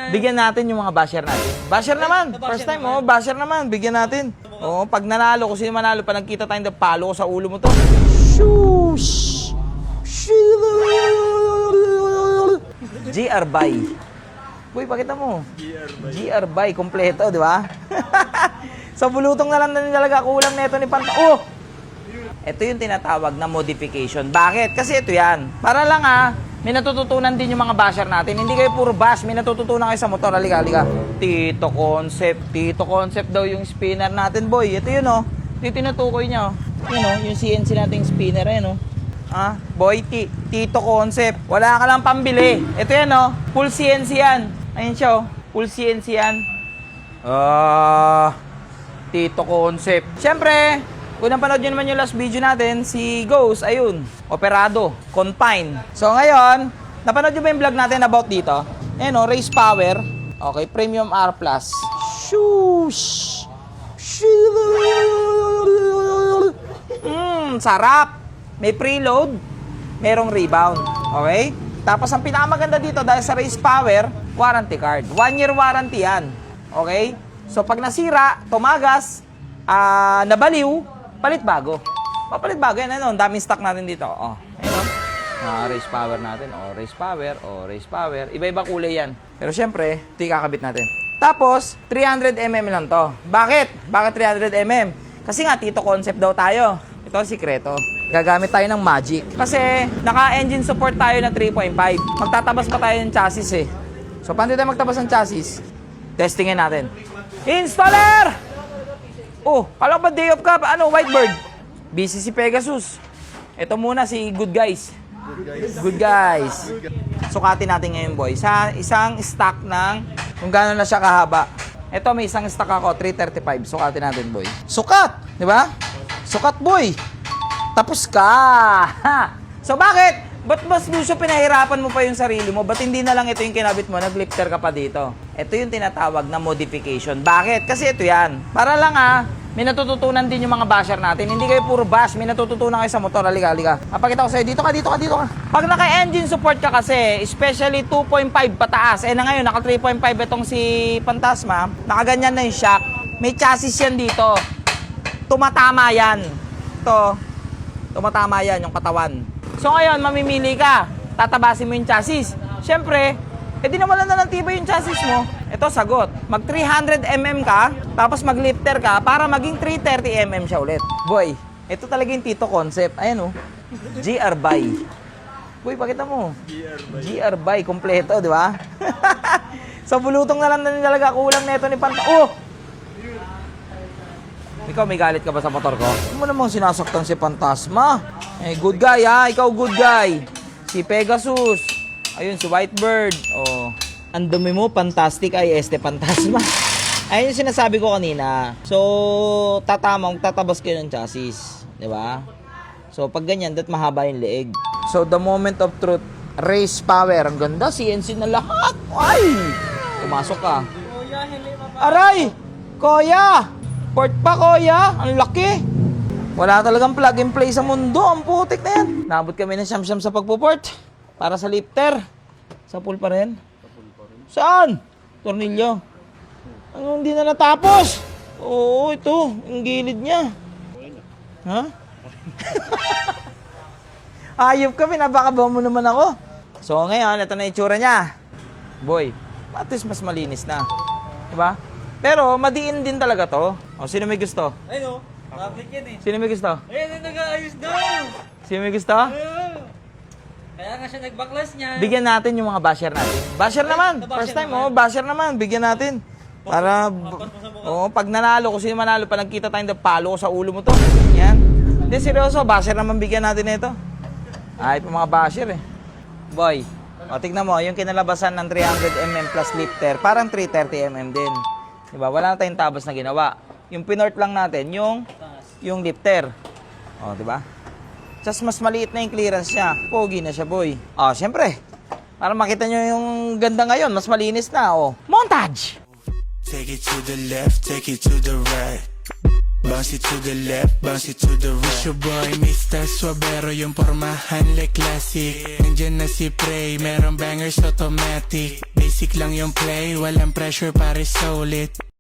Bigyan natin yung mga basher natin. Basher naman. First time, oh, basher naman. Bigyan natin. Oh, pag nanalo, kung sino manalo, pa nagkita tayong palo ko sa ulo mo to. Shush! GR by. Uy, pakita mo. GR by. Kompleto, di ba? Sa bulutong na lang na nilalaga, kulang na ito ni Panta. Oh! Ito yung tinatawag na modification. Bakit? Kasi ito yan. Para lang may natututunan din yung mga basher natin. Hindi kayo puro bash, may natututunan kayo sa motor. Halika, halika. Tito Concept daw yung spinner natin, boy. Ito yun, oh. Ito yung tinutukoy niya, oh. Yun, oh, yung CNC nating spinner, yun, oh. Boy, Tito Concept. Wala ka lang pambili. Ito yan, oh. Full CNC yan. Ayun siya, oh. Full CNC yan. Tito Concept. Siyempre, kung napanood nyo naman yung last video natin, si Ghost, ayun, operado, confine. So ngayon, napanood nyo ba yung vlog natin about dito? Ayan o, race power. Okay, premium R+. Shush! Sarap! May preload, merong rebound. Okay? Tapos ang pinakamaganda dito dahil sa race power, warranty card. 1 year warranty yan. Okay? So pag nasira, tumagas, nabaliw, palit bago. Papalit bago yan. Ano? Daming stock natin dito. Oh, ayun. Race power natin. Oh, race power. Oh, race power. Iba-iba kulay yan. Pero syempre, ito yung kakabit natin. Tapos, 300mm lang to. Bakit? Bakit 300mm? Kasi nga, Tito Concept daw tayo. Ito ang sikreto. Gagamit tayo ng Magic. Kasi, naka-engine support tayo na 3.5. Magtatabas pa tayo ng chassis eh. So, paano tayo magtabas ng chassis? Testingin natin. Installer! Oh, kala ba day off ka? Ano, Whitebird? Busy si Pegasus. Ito muna si Good Guys. Good Guys. Sukatin natin ngayon, boy. Sa isang stock ng kung gano'n na siya kahaba. Ito, may isang stock ako, 335. Sukatin natin, boy. Sukat! Di ba? Sukat, boy. Tapos ka. So, bakit? Ba't mas gusto pinahirapan mo pa yung sarili mo? Ba't hindi na lang ito yung kinabit mo? Nag-lifter ka pa dito. Ito yung tinatawag na modification. Bakit? Kasi ito yan. Para lang may natututunan din yung mga basher natin. Hindi kayo puro bash, may natututunan kayo sa motor. Halika, halika. Pakita ko sa'yo. Dito ka. Pag naka-engine support ka kasi, especially 2.5 pataas. Na ngayon, naka 3.5 itong si Fantasma. Nakaganyan na yung shock. May chassis yan dito. Tumatama yan. Ito. Tumatama yan yung katawan. So ngayon, mamimili ka. Tatabasin mo yung chassis. Siyempre, di naman na ng tibay yung chassis mo. Ito, sagot. Mag 300mm ka, tapos mag-lifter ka para maging 330mm siya ulit. Boy, ito talaga yung Tito Concept. Ayan, oh. GR by. Boy, pakita mo. GR by. Kompleto, di ba? Sa bulutong na lang na nilalaga, kulang na ito ni Panta. Oh! Ikaw, may galit ka ba sa motor ko? Hindi mo namang sinasaktan si Fantasma. Good guy, ha? Ikaw, good guy. Si Pegasus. Ayun, si Whitebird. Oh. Ang dumi mo, fantastic ay Fantasma. Ayun yung sinasabi ko kanina. So, tatabas kayo ng chassis. Di ba? So, pag ganyan, dat mahaba yung leeg. So, the moment of truth, race power. Ang ganda, CNC na lahat. Ay! Pumasok ka. Aray! Kuya! Port pa, kuya. Ang laki. Wala talagang plug and play sa mundo. Ang putik na yan. Nabot kami ng siyam-siyam sa pagpuport. Para sa lifter. Sa pool pa rin. Saan? Tornilyo. Ano, hindi na natapos? Oo, ito. Ang gilid niya. Ha? Ayop ka, pinapakabaw mo naman ako. So, ngayon, ito na itsura niya. Boy, at least mas malinis na. Diba? Pero, madiin din talaga to. O, sino may gusto? Ay, no. Public yan eh. Sino may gusto? Ayun, nag-aayos daw. Sino may gusto? Kaya nga siya nag-backlash niya. Bigyan natin yung mga basher natin. Basher naman. First time, oh, basher naman. Bigyan natin. Para, pag nanalo, kung sino manalo, pa nagkita tayong palo ko sa ulo mo to. Yan. Hindi, seryoso. Basher naman bigyan natin ito. Ay, pa mga basher eh. Boy, o, tignan mo, yung kinalabasan ng 300mm plus lifter, parang 330mm din. Diba? Wala na tayong tabas na ginawa. Yung pinort lang natin, yung lifter. O, diba? Just mas maliit na yung clearance niya. Pogi na siya, boy. O, syempre. Para makita nyo yung ganda ngayon, mas malinis na. O, montage! Take it to the left, take it to the right. Bounce it to the left, bounce it to the right. Your boy, Mr. Suavero, yung pormahan like classic. Nandiyan na si Prey, merong bangers automatic. Basic lang yung play, walang pressure pare solid.